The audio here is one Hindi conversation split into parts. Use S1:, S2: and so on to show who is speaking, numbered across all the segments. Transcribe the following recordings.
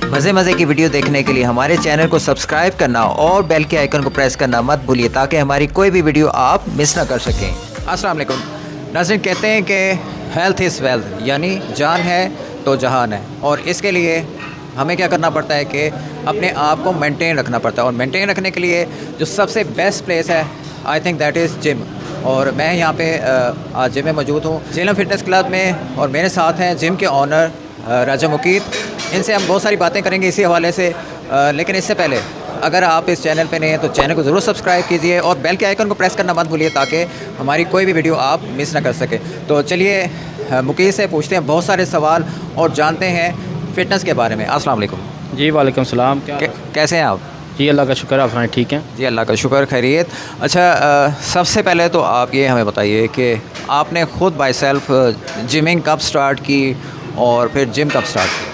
S1: मज़े मज़े की वीडियो देखने के लिए हमारे चैनल को सब्सक्राइब करना और बेल के आइकन को प्रेस करना मत भूलिए ताकि हमारी कोई भी वीडियो आप मिस ना कर सकें। अस्सलाम वालेकुम नाज़रीन, कहते हैं कि हेल्थ इज़ वेल्थ, यानी जान है तो जहान है, और इसके लिए हमें क्या करना पड़ता है कि अपने आप को मेंटेन रखना पड़ता है। और मेंटेन रखने के लिए जो सबसे बेस्ट प्लेस है I think that is gym. और मैं यहाँ पे आज जिम में मौजूद हूँ, झेलम फिटनेस क्लब में, और मेरे साथ हैं जिम के ऑनर राजा मुकीत। इनसे हम बहुत सारी बातें करेंगे इसी हवाले से, लेकिन इससे पहले अगर आप इस चैनल पे नए हैं तो चैनल को ज़रूर सब्सक्राइब कीजिए और बेल के आइकन को प्रेस करना मत भूलिए ताकि हमारी कोई भी वीडियो आप मिस ना कर सके। तो चलिए मुकीत से पूछते हैं बहुत सारे सवाल और जानते हैं फ़िटनेस के बारे में। अस्सलाम वालेकुम।
S2: जी वालेकुम सलाम।
S1: कैसे हैं आप?
S2: जी अल्लाह का शुक्र, आप सुनाएं ठीक हैं?
S1: जी अल्लाह का शुक्र, खैरियत। अच्छा, सबसे पहले तो आप ये हमें बताइए कि आपने ख़ुद बाय सेल्फ जिमिंग कब स्टार्ट की और फिर जिम कब स्टार्ट की?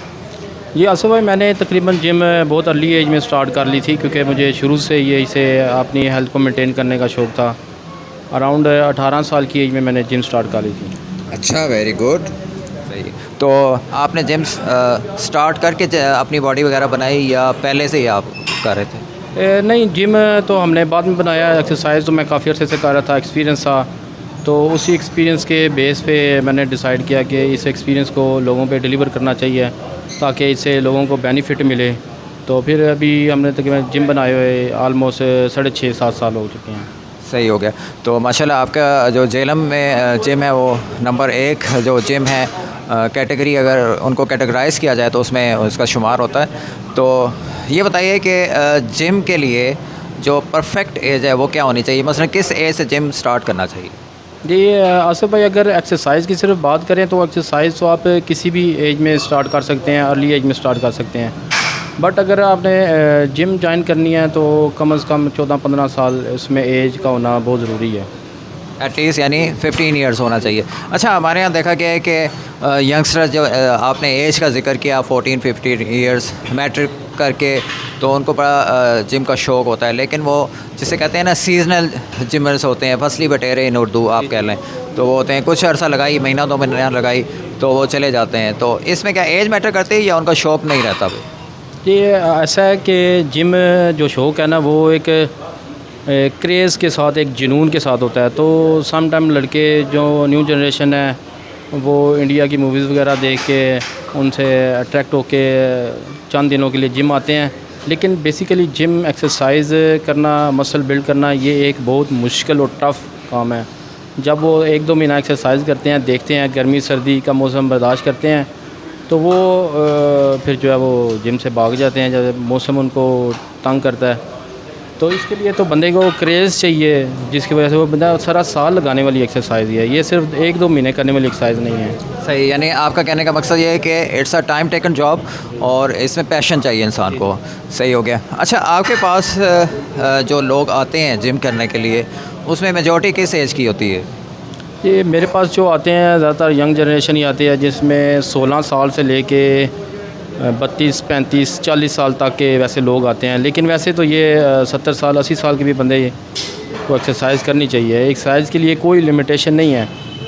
S2: जी आसिफ भाई, मैंने तकरीबन जिम बहुत अर्ली एज में स्टार्ट कर ली थी क्योंकि मुझे शुरू से ये इसे अपनी हेल्थ को मेंटेन करने का शौक़ था। अराउंड 18 साल की एज में मैंने जिम स्टार्ट कर ली थी।
S1: अच्छा, वेरी गुड, सही। तो आपने जिम स्टार्ट करके अपनी बॉडी वगैरह बनाई या पहले से ही आप कर रहे थे?
S2: नहीं, जिम तो हमने बाद में बनाया। एक्सरसाइज तो मैं काफ़ी अर्से से कर रहा था, एक्सपीरियंस था, तो उसी एक्सपीरियंस के बेस पे मैंने डिसाइड किया कि इस एक्सपीरियंस को लोगों पे डिलीवर करना चाहिए ताकि इससे लोगों को बेनिफिट मिले। तो फिर अभी हमने तकरीबन जिम बनाए हुए ऑलमोस्ट 6.5-7 साल हो चुके हैं।
S1: सही हो गया। तो माशाल्लाह आपका जो झेलम में जिम है वो नंबर 1 जो जिम है कैटेगरी, अगर उनको कैटेगराइज़ किया जाए तो उसमें उसका शुमार होता है। तो ये बताइए कि जिम के लिए जो परफेक्ट एज है वो क्या होनी चाहिए, मसलन किस एज से जिम स्टार्ट करना चाहिए?
S2: जी आसिफ भाई, अगर एक्सरसाइज की सिर्फ बात करें तो एक्सरसाइज तो आप किसी भी एज में स्टार्ट कर सकते हैं, अर्ली एज में स्टार्ट कर सकते हैं। बट अगर आपने जिम ज्वाइन करनी है तो कम से कम 14-15 साल इसमें एज का होना बहुत ज़रूरी है।
S1: एटलीस्ट यानी 15 ईयर्स होना चाहिए। अच्छा, हमारे यहाँ देखा गया है कि यंगस्टर जो आपने एज का जिक्र किया 14-15 ईयर्स मैट्रिक करके, तो उनको बड़ा जिम का शौक़ होता है, लेकिन वो जिसे कहते हैं ना सीजनल जिमर्स होते हैं, फसली बटेरे इन उर्दू आप कह लें, तो वो होते हैं कुछ अर्सा लगाई, महीना 2 महीना लगाई तो वो चले जाते हैं। तो इसमें क्या एज मैटर करती है या उनका शौक़ नहीं रहता?
S2: ये ऐसा है कि जिम जो शौक़ है ना वो एक क्रेज़ के साथ, एक जुनून के साथ होता है। तो सम टाइम लड़के जो न्यू जनरेशन है वो इंडिया की मूवीज़ वगैरह देख के उनसे अट्रैक्ट होके चंद दिनों के लिए जिम आते हैं, लेकिन बेसिकली जिम एक्सरसाइज करना, मसल बिल्ड करना, ये एक बहुत मुश्किल और टफ़ काम है। जब वो 1-2 महीना एक्सरसाइज करते हैं, देखते हैं गर्मी सर्दी का मौसम बर्दाश्त करते हैं, तो वो फिर जो है वो जिम से भाग जाते हैं जब मौसम उनको तंग करता है। तो इसके लिए तो बंदे को क्रेज़ चाहिए जिसकी वजह से वो बंदा सारा साल लगाने वाली एक्सरसाइज है, ये सिर्फ 1-2 महीने करने वाली एक्सरसाइज नहीं है।
S1: सही, यानी आपका कहने का मकसद ये है कि it's a time taken job और इसमें पैशन चाहिए इंसान को। सही हो गया। अच्छा, आपके पास जो लोग आते हैं जिम करने के लिए उसमें मेजॉरिटी किस एज की होती है?
S2: ये मेरे पास जो आते हैं ज़्यादातर यंग जनरेशन ही आती है, जिसमें 16 साल से लेके 32, 35, 40 साल तक के वैसे लोग आते हैं। लेकिन वैसे तो ये 70 साल 80 साल के भी बंदे को एक्सरसाइज करनी चाहिए। एक्सरसाइज के लिए कोई लिमिटेशन नहीं है,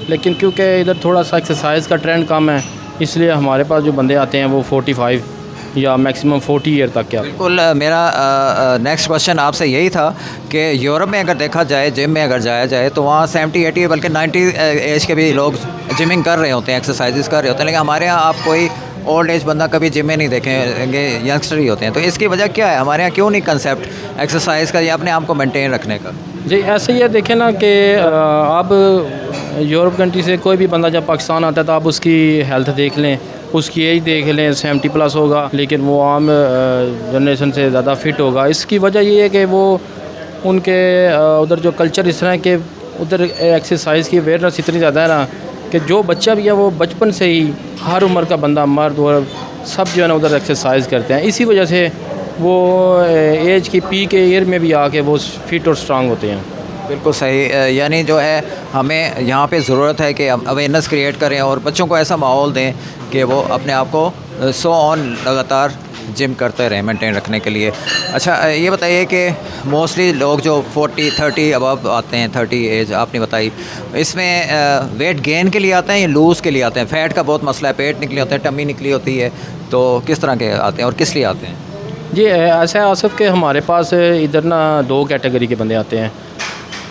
S2: लेकिन क्योंकि इधर थोड़ा सा एक्सरसाइज का ट्रेंड कम है, इसलिए हमारे पास जो बंदे आते हैं वो 45 या मैक्सिमम 40 ईयर तक के।
S1: बिल्कुल, मेरा नेक्स्ट क्वेश्चन आपसे यही था कि यूरोप में अगर देखा जाए, जिम में अगर जाया जाए तो वहाँ 70-80 बल्कि 90 एज के भी लोग जिमिंग कर रहे होते हैं, एक्सरसाइजेस कर रहे होते हैं, लेकिन हमारे यहाँ आप कोई ओल्ड एज बंदा कभी जिम में नहीं देखेंगे, यंगस्टर ही होते हैं। तो इसकी वजह क्या है? हमारे यहाँ क्यों नहीं कंसेप्ट एक्सरसाइज का या अपने आप को मेंटेन रखने का?
S2: जी ऐसे ही है, देखें ना कि आप यूरोप कंट्री से कोई भी बंदा जब पाकिस्तान आता है तो आप उसकी हेल्थ देख लें, उसकी एज देख लें, 70+ होगा, लेकिन वो आम जनरेशन से ज़्यादा फिट होगा। इसकी वजह ये है कि वो उनके उधर जो कल्चर इस तरह है कि उधर एक्सरसाइज की अवेयरनेस इतनी ज़्यादा है ना कि जो बच्चा भी है वो बचपन से ही, हर उम्र का बंदा, मर्द और सब जो है ना उधर एक्सरसाइज करते हैं। इसी वजह से वो एज की पीक ईयर में भी आके वो फिट और स्ट्रांग होते हैं।
S1: बिल्कुल सही। यानी जो है हमें यहाँ पे ज़रूरत है कि अवेयरनेस क्रिएट करें और बच्चों को ऐसा माहौल दें कि वो अपने आप को सो ऑन लगातार जिम करते रहें मेंटेन रखने के लिए। अच्छा ये बताइए कि मोस्टली लोग जो 40-30 अबव आते हैं, 30 एज आपने बताई, इसमें वेट गेन के लिए आते हैं या लूज़ के लिए आते हैं? फ़ैट का बहुत मसला है, पेट निकली होते हैं, टमी निकली होती है, तो किस तरह के आते हैं और किस लिए आते हैं?
S2: जी ऐसा है आसिफ के हमारे पास इधर ना 2 कैटेगरी के बंदे आते हैं।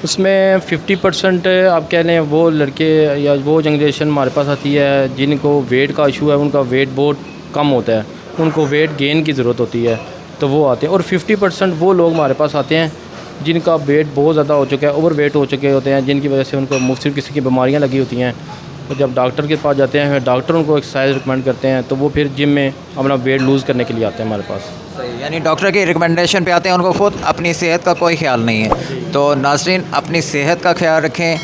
S2: उसमें 50% आप कह लें वो लड़के या वो जनरेशन हमारे पास आती है जिनको वेट का इशू है, उनका वेट बहुत कम होता है, उनको वेट गेन की ज़रूरत होती है, तो वो आते हैं। और 50% वो लोग हमारे पास आते हैं जिनका वेट बहुत ज़्यादा हो चुका है, ओवर वेट हो चुके होते हैं, जिनकी वजह से उनको मुख्तलिफ किसी की बीमारियाँ लगी होती हैं। तो जब डॉक्टर के पास जाते हैं, फिर डॉक्टर उनको एक्सरसाइज रिकमेंड करते हैं, तो वो फिर जिम में अपना वेट लूज़ करने के लिए आते हैं हमारे पास।
S1: सही, यानी डॉक्टर की रिकमेंडेशन पे आते हैं, उनको खुद अपनी सेहत का कोई ख्याल नहीं है। तो नाज़रीन अपनी सेहत का ख्याल रखें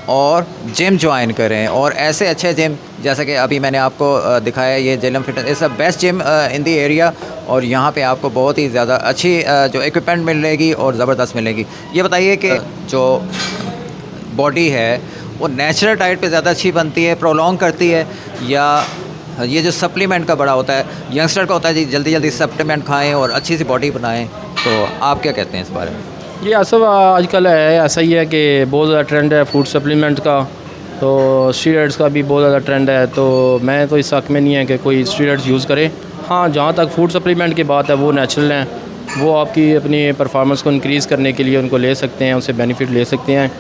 S1: और जिम ज्वाइन करें, और ऐसे अच्छे जिम जैसा कि अभी मैंने आपको दिखाया, ये Jhelum fitness is the best gym in the area, और यहाँ पे आपको बहुत ही ज़्यादा अच्छी जो इक्विपमेंट मिलेगी और ज़बरदस्त मिलेगी। ये बताइए कि जो बॉडी है वो नेचुरल डाइट पे ज़्यादा अच्छी बनती है, प्रोलॉन्ग करती है, या ये जो सप्लीमेंट का बड़ा होता है, यंगस्टर का होता है जी जल्दी जल्दी सप्लीमेंट खाएं और अच्छी सी बॉडी बनाएं, तो आप क्या कहते हैं इस बारे में?
S2: ये असल आजकल है ऐसा ही है कि बहुत ज़्यादा ट्रेंड है फूड सप्लीमेंट का, तो स्टीरॉइड्स का भी बहुत ज़्यादा ट्रेंड है। तो मैं तो इस हक़ में नहीं है कि कोई स्टीरॉइड्स यूज़ करे। हाँ, जहाँ तक फूड सप्लीमेंट की बात है वो नेचुरल हैं, वो आपकी अपनी परफॉर्मेंस को इंक्रीज़ करने के लिए उनको ले सकते हैं, उससे बेनिफिट ले सकते हैं।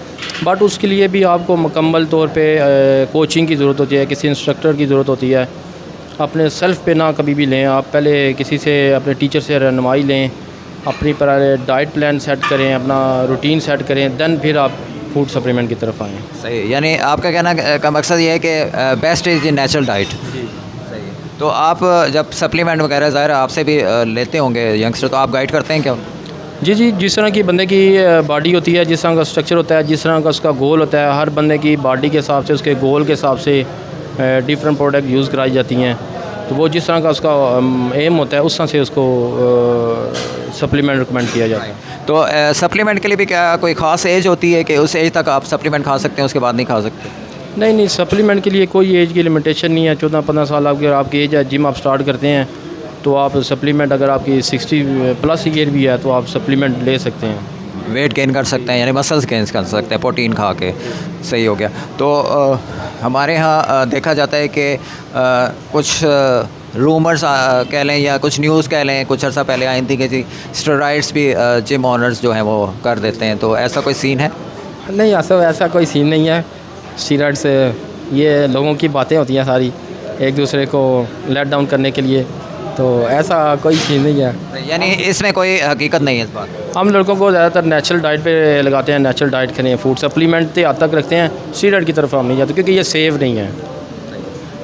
S2: बट उसके लिए भी आपको मुकम्मल तौर पे कोचिंग की ज़रूरत होती है, किसी इंस्ट्रक्टर की ज़रूरत होती है। अपने सेल्फ़ पे ना कभी भी लें, आप पहले किसी से अपने टीचर से रहनुमाई लें, अपनी डाइट प्लान सेट करें, अपना रूटीन सेट करें, देन फिर आप फूड सप्लीमेंट की तरफ आएँ।
S1: सही, यानी आपका कहना का मकसद ये है कि best is the natural diet.
S2: जी
S1: सही। तो आप जब सप्लीमेंट वगैरह ज़ाहिर है आपसे भी लेते होंगे यंगस्टर, तो आप गाइड करते हैं क्या?
S2: जी जी, जिस तरह की बंदे की बॉडी होती है, जिस तरह का स्ट्रक्चर होता है, जिस तरह का उसका गोल होता है, हर बंदे की बॉडी के हिसाब से, उसके गोल के हिसाब से डिफरेंट प्रोडक्ट यूज़ कराई जाती हैं। तो वो जिस तरह का उसका एम होता है उस तरह से उसको सप्लीमेंट रिकमेंड किया जाता है।
S1: तो सप्लीमेंट के लिए भी क्या कोई ख़ास एज होती है कि उस एज तक आप सप्लीमेंट खा सकते हैं, उसके बाद नहीं खा सकते?
S2: नहीं नहीं, सप्लीमेंट के लिए कोई एज की लिमिटेशन नहीं है। 14-15 साल आपकी एज है, जिम आप स्टार्ट करते हैं तो आप सप्लीमेंट, अगर आपकी 60 प्लस ईयर भी है तो आप सप्लीमेंट ले सकते हैं।
S1: वेट गेन कर सकते हैं, यानी मसल्स गेन कर सकते हैं प्रोटीन खा के। सही हो गया। तो हमारे यहाँ देखा जाता है कि कुछ रूमर्स कह लें या कुछ न्यूज़ कह लें, कुछ अर्सा पहले आई थी कि जी स्टेरॉइड्स भी जिम ऑनर्स जो हैं वो कर देते हैं, तो ऐसा कोई सीन है?
S2: नहीं, ऐसा कोई सीन नहीं है। स्टीरॉइड्स ये लोगों की बातें होती हैं सारी, एक दूसरे को लेट डाउन करने के लिए, तो ऐसा कोई सीन नहीं है।
S1: यानी इसमें कोई हकीकत नहीं है इस बात?
S2: हम लड़कों को ज़्यादातर नेचुरल डाइट पे लगाते हैं, नेचुरल डाइट करें, फूड सप्लीमेंट तो हद तक रखते हैं, स्टीरॉइड की तरफ हम नहीं जाते क्योंकि ये सेफ नहीं है।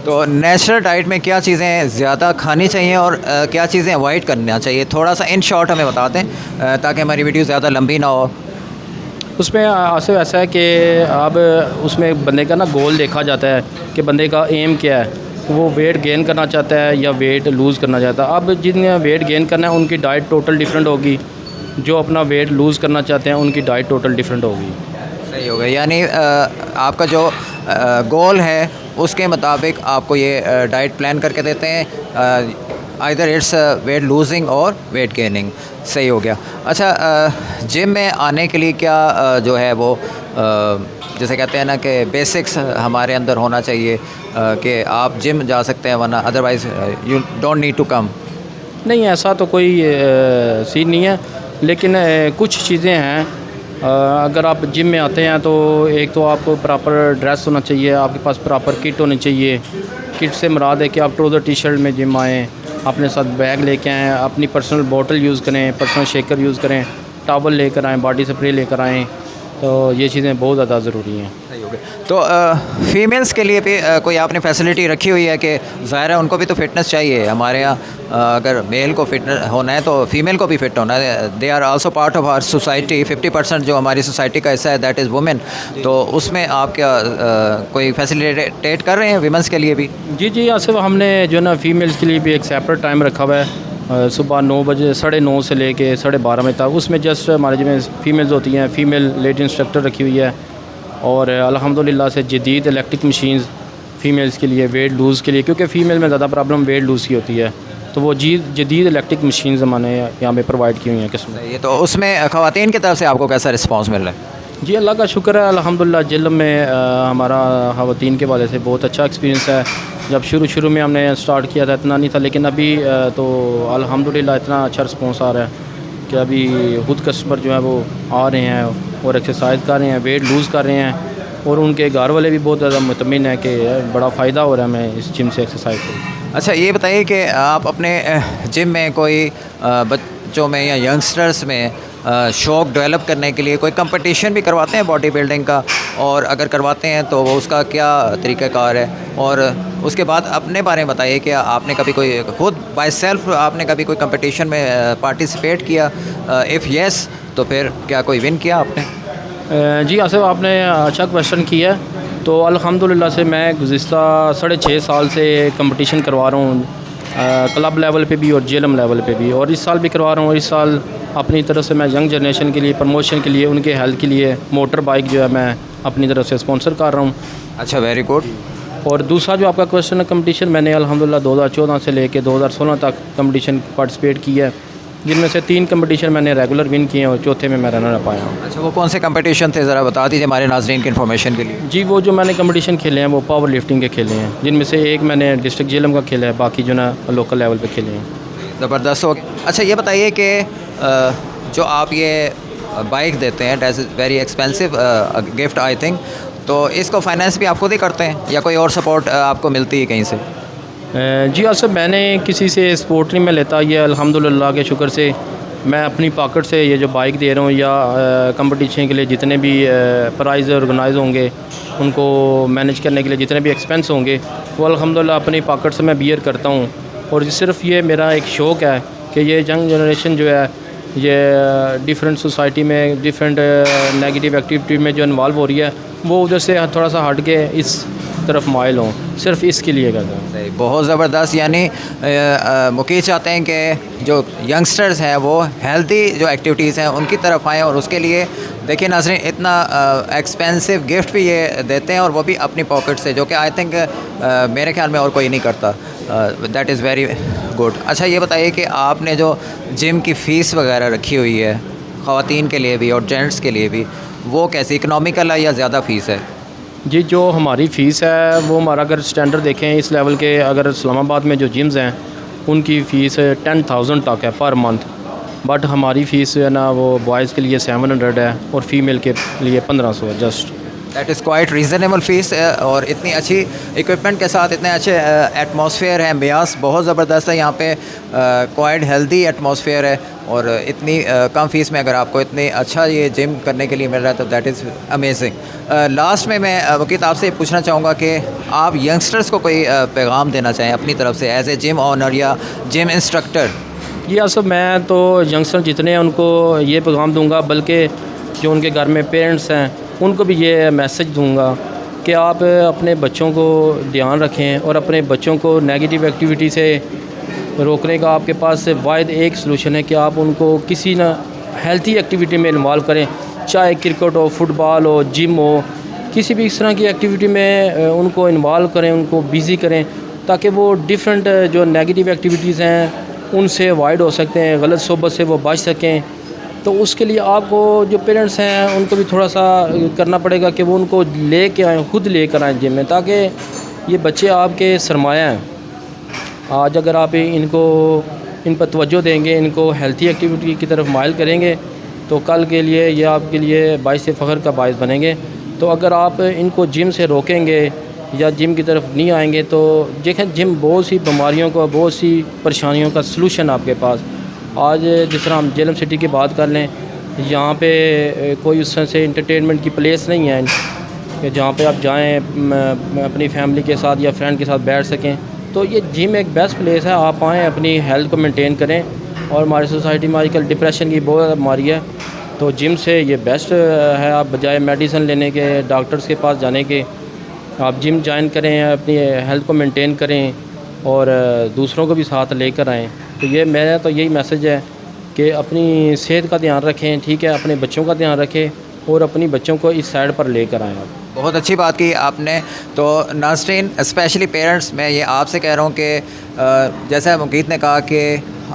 S1: तो नेचुरल डाइट में क्या चीज़ें ज़्यादा खानी चाहिए और क्या चीज़ें अवॉइड करना चाहिए, थोड़ा सा इन शॉर्ट हमें बता दें ताकि हमारी वीडियो ज़्यादा लंबी ना हो।
S2: उसमें आसिफ ऐसा है कि अब उसमें बंदे का ना गोल देखा जाता है कि बंदे का एम क्या है, वो वेट गेन करना चाहता है या वेट लूज़ करना चाहता है। अब जिन्हें वेट गेन करना है उनकी डाइट टोटल डिफरेंट होगी, जो अपना वेट लूज़ करना चाहते हैं उनकी डाइट टोटल डिफरेंट होगी।
S1: सही हो गया, यानी आपका जो गोल है उसके मुताबिक आपको ये डाइट प्लान करके देते हैं, आइदर इट्स वेट लूजिंग और वेट गेनिंग। सही हो गया। अच्छा, जिम में आने के लिए क्या जो है वो जैसे कहते हैं ना कि बेसिक्स हमारे अंदर होना चाहिए कि आप जिम जा सकते हैं, वरना otherwise you don't need to come?
S2: नहीं, ऐसा तो कोई सीन नहीं है, लेकिन कुछ चीज़ें हैं। अगर आप जिम में आते हैं तो एक तो आपको प्रॉपर ड्रेस होना चाहिए, आपके पास प्रॉपर किट होनी चाहिए। किट से मुराद है कि आप ट्राउज़र टी शर्ट में जिम आएँ, अपने साथ बैग लेके आएँ, अपनी पर्सनल बोतल यूज़ करें, पर्सनल शेकर यूज़ करें, टॉवल लेकर आएँ, बॉडी स्प्रे लेकर आएँ, तो ये चीज़ें बहुत ज़्यादा ज़रूरी हैं।
S1: सही हो गया। तो फीमेल्स के लिए भी कोई आपने फैसिलिटी रखी हुई है कि ज़ाहिर है उनको भी तो फिटनेस चाहिए? हमारे यहाँ अगर मेल को फिट होना है तो फीमेल को भी फिट होना है। They are also part of our society. 50% जो हमारी सोसाइटी का हिस्सा है दैट इज़ वुमेन। तो उसमें आप क्या कोई फैसिलिटेट कर रहे हैं वीमेंस के लिए भी?
S2: जी जी, सिर्फ हमने जो ना फीमेल्स के लिए भी एक सेपरेट टाइम रखा हुआ है, सुबह 9 बजे 9:30 से लेके 12:30 बजे तक। उसमें जस्ट हमारे जिसमें फ़ीमेल्स होती हैं, फ़ीमेल लेडी इंस्ट्रक्टर रखी हुई है, और अल्हम्दुलिल्लाह से जदीद इलेक्ट्रिक मशीन्स फ़ीमेल्स के लिए वेट लूज़ के लिए, क्योंकि फ़ीमेल में ज़्यादा प्रॉब्लम वेट लूज़ की होती है। तो वो जदीद इलेक्ट्रिक मशीन ज़माने यहाँ पे प्रोवाइड की हुई हैं किस्म।
S1: ये तो उसमें ख़वातीन की तरफ से आपको कैसा रिस्पांस मिल रहा है?
S2: जी अल्लाह का शुक्र है अल्हम्दुलिल्लाह। जिलम में हमारा ख़वातीन के वाले से बहुत अच्छा एक्सपीरियंस है। जब शुरू में हमने स्टार्ट किया था इतना नहीं था, लेकिन अभी तो अल्हम्दुलिल्लाह इतना अच्छा रिस्पांस आ रहा है कि अभी खुद कस्टमर जो है वो आ रहे हैं और एक्सरसाइज कर रहे हैं, वेट लूज़ कर रहे हैं, और उनके घर वाले भी बहुत ज़्यादा मुतमिन है कि बड़ा फ़ायदा हो रहा है हमें इस जिम से, एक्सरसाइज से।
S1: अच्छा ये बताइए कि आप अपने जिम में कोई बच्चों में या यंगस्टर्स में शौक़ डेवलप करने के लिए कोई कंपटीशन भी करवाते हैं बॉडी बिल्डिंग का, और अगर करवाते हैं तो वो उसका क्या तरीक़ाकार है? और उसके बाद अपने बारे में बताइए कि आपने कभी कोई खुद बाय सेल्फ आपने कभी कोई कंपटीशन में पार्टिसिपेट किया? इफ़ येस तो फिर क्या कोई विन किया आपने?
S2: जी आसिफ, आपने अच्छा क्वेश्चन किया है। तो अल्हम्दुलिल्लाह से मैं गुज़िस्ता 6.5 साल से कंपटीशन करवा रहा हूँ, क्लब लेवल पे भी और जेलम लेवल पे भी, और इस साल भी करवा रहा हूँ। इस साल अपनी तरफ से मैं यंग जनरेशन के लिए प्रमोशन के लिए, उनके हेल्थ के लिए मोटर बाइक जो है मैं अपनी तरफ से स्पॉन्सर कर रहा हूँ।
S1: अच्छा, वेरी गुड।
S2: और दूसरा जो आपका क्वेश्चन है कंपटीशन, मैंने अल्हम्दुलिल्लाह 2014 से लेके 2016 तक कंपटीशन पार्टिसिपेट किया है, जिनमें से 3 कंपटीशन मैंने रेगुलर विन किए हैं और चौथे में मैं रनर अप आया हूँ।
S1: अच्छा, वो कौन से कंपटीशन थे, ज़रा बता दीजिए हमारे नाज़रीन की इन्फॉर्मेशन के लिए।
S2: जी वो जो मैंने कंपटीशन खेले हैं वो पावर लिफ्टिंग के खेले हैं, जिनमें से एक मैंने डिस्ट्रिक्ट जेलम का खेला है, बाकी जो ना लोकल लेवल पे खेले हैं।
S1: ज़बरदस्त हो गया। अच्छा ये बताइए कि जो आप ये बाइक देते हैं, that is very expensive gift I think, तो इसको फाइनेंस भी आप खुद ही करते हैं या कोई और सपोर्ट आपको मिलती है कहीं से?
S2: जी आसिफ, मैंने किसी से सपोर्ट नहीं मैं लेता। ये अल्हम्दुलिल्लाह के शुक्र से मैं अपनी पॉकेट से ये जो बाइक दे रहा हूँ, या कंपटीशन के लिए जितने भी प्राइज़ ऑर्गेनाइज होंगे, उनको मैनेज करने के लिए जितने भी एक्सपेंस होंगे, वो अल्हम्दुलिल्लाह अपनी पॉकेट से मैं बियर करता हूँ। और सिर्फ ये मेरा एक शौक़ है कि ये यंग जनरेशन जो है ये डिफरेंट सोसाइटी में डिफरेंट नेगेटिव एक्टिविटी में जो इन्वॉल्व हो रही है, वो उधर से थोड़ा सा हट के इस तरफ माइल हों, सिर्फ इसके लिए करता हूँ।
S1: सही, बहुत ज़बरदस्त। यानी मुकेश चाहते हैं कि जो यंगस्टर्स हैं वो हेल्दी जो एक्टिविटीज़ हैं उनकी तरफ आएँ, और उसके लिए देखिए नाज़रीन इतना एक्सपेंसिव गिफ्ट भी ये देते हैं, और वो भी अपनी पॉकेट से, जो कि आई थिंक मेरे ख्याल में और कोई नहीं करता। That is very good. अच्छा ये बताइए कि आपने जो जिम की फ़ीस वगैरह रखी हुई है ख़वातीन के लिए भी और जेंट्स के लिए भी, वो कैसी इकनॉमिकल है या ज़्यादा फ़ीस है?
S2: जी जो हमारी फ़ीस है वो हमारा अगर स्टैंडर्ड देखें इस लेवल के, अगर इस्लामाबाद में जो जिम्स हैं उनकी फ़ीस 10,000 तक है पर मंथ, बट हमारी फ़ीस जो है ना वो बॉयज़ के लिए 700 है और फीमेल के लिए 1500 है just.
S1: That is quite reasonable fees, और इतनी अच्छी इक्विपमेंट के साथ इतने अच्छे एटमॉस्फेयर है, म्यास बहुत ज़बरदस्त है यहाँ पे, क्वाइट हेल्दी एटमॉस्फेयर है, और इतनी कम फ़ीस में अगर आपको इतनी अच्छा ये जिम करने के लिए मिल रहा है तो दैट इज़ अमेजिंग। लास्ट में मैं वकील आपसे पूछना चाहूँगा कि आप यंगस्टर्स को कोई पैगाम देना चाहें अपनी तरफ से एज ए जिम ऑनर या जिम इंस्ट्रक्टर?
S2: जी असल मैं तो यंगस्टर जितने हैं उनको ये पैगाम दूंगा, बल्कि जो उनके घर में पेरेंट्स हैं उनको भी ये मैसेज दूंगा कि आप अपने बच्चों को ध्यान रखें और अपने बच्चों को नेगेटिव एक्टिविटी से रोकने का आपके पास वाहिद एक सलूशन है कि आप उनको किसी ना हेल्थी एक्टिविटी में इन्वॉल्व करें, चाहे क्रिकेट हो, फुटबॉल हो, जिम हो, किसी भी इस तरह की एक्टिविटी में उनको इन्वॉल्व करें, उनको बिज़ी करें, ताकि वो डिफरेंट जो नेगेटिव एक्टिविटीज़ हैं उनसे अवॉइड हो सकते हैं, गलत सोबत से वो बच सकें। तो उसके लिए आपको जो पेरेंट्स हैं उनको भी थोड़ा सा करना पड़ेगा कि वो उनको ले कर आएँ, ख़ुद ले कर आएँ जिम में, ताकि ये बच्चे आपके सरमाया हैं। आज अगर आप इन पर तवज्जो देंगे, इनको हेल्थी एक्टिविटी की तरफ माइल करेंगे, तो कल के लिए ये आपके लिए बाइस फ़ख्र का बाइस बनेंगे। तो अगर आप इनको जिम से रोकेंगे या जिम की तरफ नहीं आएंगे, तो देखें जिम बहुत सी बीमारियों का, बहुत सी परेशानियों का सलूशन आपके पास। आज जिस तरह हम जेलम सिटी की बात कर लें, यहाँ पे कोई उस तरह से इंटरटेनमेंट की प्लेस नहीं है कि जहाँ पे आप जाएं अपनी फैमिली के साथ या फ्रेंड के साथ बैठ सकें। तो ये जिम एक बेस्ट प्लेस है, आप आएँ, अपनी हेल्थ को मेंटेन करें। और हमारी सोसाइटी में आजकल डिप्रेशन की बहुत बीमारी है, तो जिम से ये बेस्ट है। आप बजाय मेडिसिन लेने के, डॉक्टर्स के पास जाने के, आप जिम ज्वाइन करें, अपनी हेल्थ को मेंटेन करें और दूसरों को भी साथ लेकर आएँ। तो ये मेरा तो यही मैसेज है कि अपनी सेहत का ध्यान रखें, ठीक है, अपने बच्चों का ध्यान रखें और अपनी बच्चों को इस साइड पर लेकर आएँ आप।
S1: बहुत अच्छी बात की आपने। तो नाज़रीन, स्पेशली पेरेंट्स, मैं ये आपसे कह रहा हूँ कि जैसा मुकीत ने कहा कि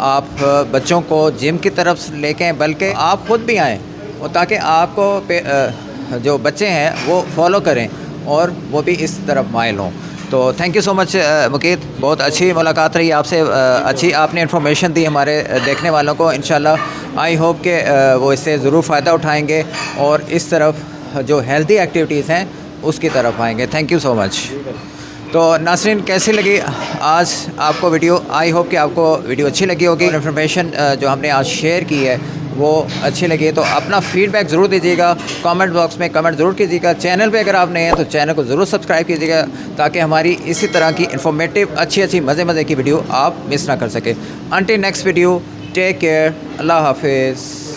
S1: आप बच्चों को जिम की तरफ लेके आएँ, बल्कि आप ख़ुद भी आएँ, और ताकि आपको जो बच्चे हैं वो फॉलो करें और वो भी इस तरफ माइल हों। तो थैंक यू सो मच मुकीत, बहुत अच्छी मुलाकात रही आपसे, अच्छी आपने इन्फॉर्मेशन दी हमारे देखने वालों को। इंशाल्लाह आई होप कि वो इससे ज़रूर फ़ायदा उठाएंगे और इस तरफ जो हेल्दी एक्टिविटीज़ हैं उसकी तरफ आएंगे। Thank you so much. तो नाज़रीन, कैसी लगी आज आपको वीडियो? आई होप कि आपको वीडियो अच्छी लगी होगी। इन्फॉर्मेशन जो हमने आज शेयर की है वो अच्छी लगी तो अपना फ़ीडबैक ज़रूर दीजिएगा, कमेंट बॉक्स में कमेंट ज़रूर कीजिएगा। चैनल पे अगर आप नए हैं तो चैनल को ज़रूर सब्सक्राइब कीजिएगा, ताकि हमारी इसी तरह की इन्फॉर्मेटिव अच्छी मज़े की वीडियो आप मिस ना कर सकें। Until next video, take care, अल्लाह हाफिज़।